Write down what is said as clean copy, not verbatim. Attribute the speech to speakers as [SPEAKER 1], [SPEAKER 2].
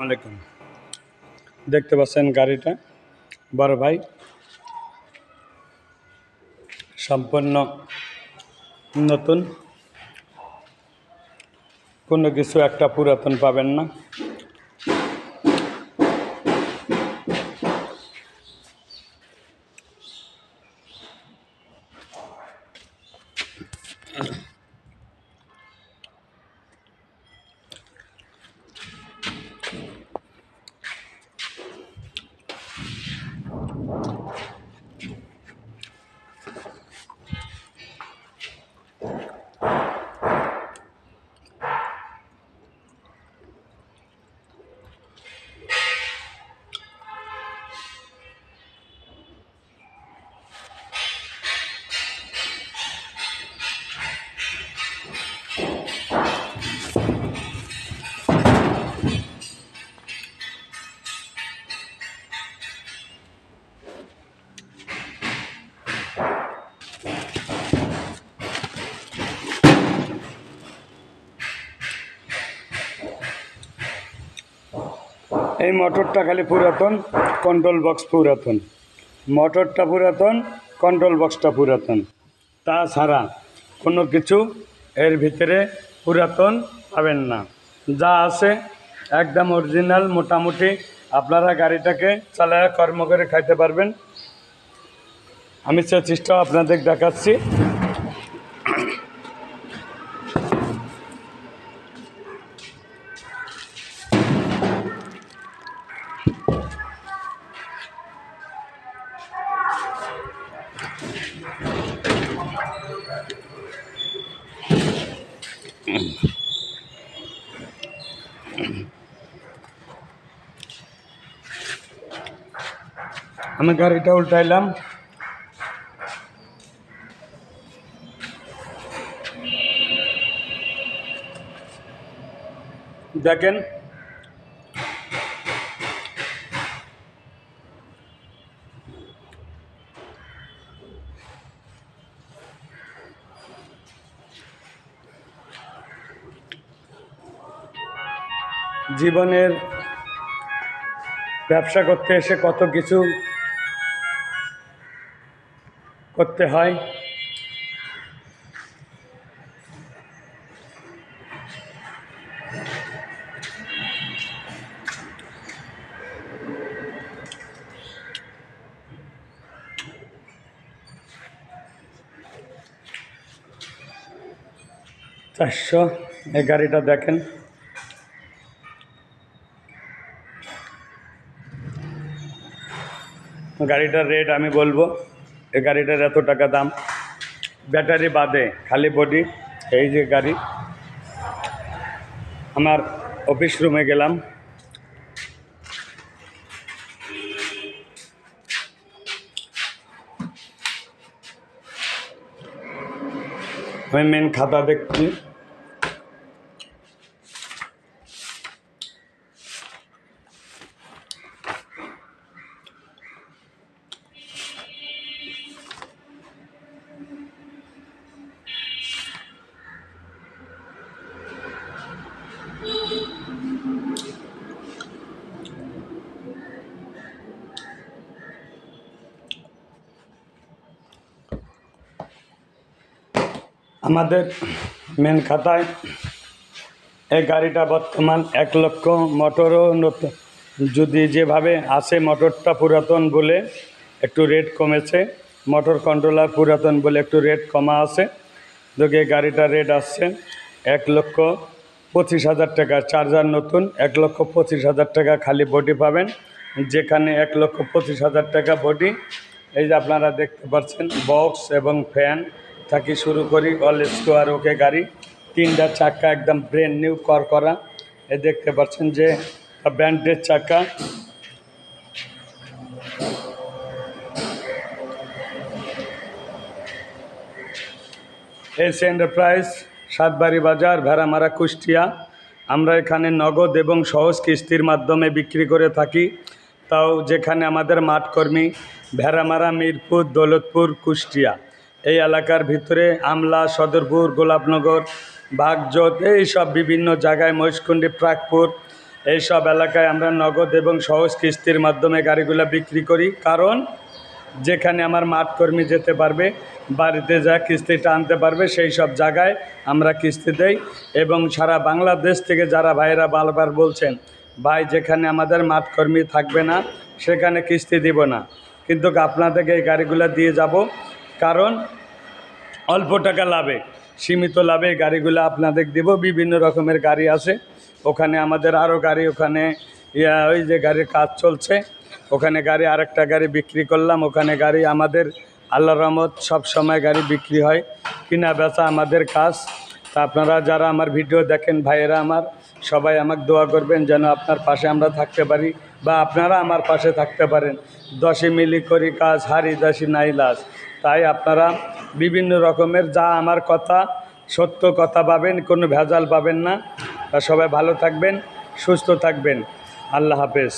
[SPEAKER 1] আলাইকুম। দেখতে পাচ্ছেন গাড়িটা বড় ভাই সম্পূর্ণ নতুন, কোনো কিছু একটা পুরাতন পাবেন না। এই মোটরটা খালি পুরাতন, কন্ট্রোল বক্স পুরাতন, মোটরটা পুরাতন, কন্ট্রোল বক্সটা পুরাতন, তাছাড়া কোনো কিছু এর ভিতরে পুরাতন পাবেন না। যা আছে একদম অরিজিনাল। মোটামুটি আপনারা গাড়িটাকে চালায় কর্ম করে খাইতে পারবেন। আমি সে চেষ্টা আপনাদের দেখাচ্ছি। আমি গাড়িটা উল্টাইলাম, দেখেন জীবনের ব্যবসা করতে এসে কত কিছু করতে হয়। চারশো এই গাড়িটা দেখেন, গাড়িটার রেট আমি বলবো। এই গাড়িটার এত টাকা দাম, ব্যাটারি বাদে খালি বডি। এই যে গাড়ি, আমার অফিস রুমে গেলাম, আমি মেন খাতা দেখছি। আমাদের মেন খাতায় এই গাড়িটা বর্তমান 1,00,000। মোটরও নতুন, যদি যেভাবে আসে মোটরটা পুরাতন বলে একটু রেট কমেছে, মোটর কন্ট্রোলার পুরাতন বলে একটু রেট কমা আছে। দেখে গাড়িটার রেট আসছে 1,25,000 টাকা। চার্জার নতুন, 1,25,000 টাকা খালি বডি পাবেন। যেখানে 1,25,000 টাকা বডি, এই যে আপনারা দেখতে পাচ্ছেন বক্স এবং ফ্যান থাকি শুরু করি, অল স্কোয়ার ওকে গাড়ি, 3টা চাকা একদম ব্র্যান্ড নিউ করা। এই দেখতে পাচ্ছেন যে ব্র্যান্ডের চাকা। এস এন্টারপ্রাইজ, সাতবাড়ি বাজার, ভেড়ামারা, কুষ্টিয়া। আমরা এখানে নগদ এবং সহজ কিস্তির মাধ্যমে বিক্রি করে থাকি। তাও যেখানে আমাদের মাঠকর্মী ভেড়ামারা, মিরপুর, দৌলতপুর, কুষ্টিয়া এই এলাকার ভিতরে, আমলা, সদরপুর, গোলাপনগর, বাগজোত, এই সব বিভিন্ন জায়গায়, মহেশকুণ্ডী, প্রাগপুর, এইসব এলাকায় আমরা নগদ এবং সহজ কিস্তির মাধ্যমে গাড়িগুলো বিক্রি করি, কারণ যেখানে আমার মাঠ কর্মী যেতে পারবে, বাড়িতে যা কিস্তিটা আনতে পারবে, সেই সব জায়গায় আমরা কিস্তি দেই। এবং সারা বাংলাদেশ থেকে যারা ভাইয়েরা বারবার বলছেন, ভাই যেখানে আমাদের মাঠ কর্মী থাকবে না সেখানে কিস্তি দিব না, কিন্তু আপনাদেরকে এই গাড়িগুলো দিয়ে যাব, কারণ অল্প টাকা লাভে, সীমিত লাভে এই গাড়িগুলো আপনাদের দিব। বিভিন্ন রকমের গাড়ি আছে ওখানে, আমাদের আরও গাড়ি ওখানে ওই যে গাড়ির কাজ চলছে, ওখানে গাড়ি আরেকটা গাড়ি বিক্রি করলাম। ওখানে গাড়ি আমাদের আল্লাহর রহমত সব সময় গাড়ি বিক্রি হয়, কিনা বেচা আমাদের কাজ। তা আপনারা যারা আমার ভিডিও দেখেন, ভাইয়েরা আমার, সবাই আমাকে দোয়া করবেন যেন আপনার পাশে আমরা থাকতে পারি, বা আপনারা আমার পাশে থাকতে পারেন। দশে মিলি করি কাজ, হারি দাসী নাই লাজ। তাই আপনারা বিভিন্ন রকমের যা আমার কথা, সত্য কথা পাবেন, কোনো ভেজাল পাবেন না। তা সবাই ভালো থাকবেন, সুস্থ থাকবেন। আল্লাহ হাফেজ।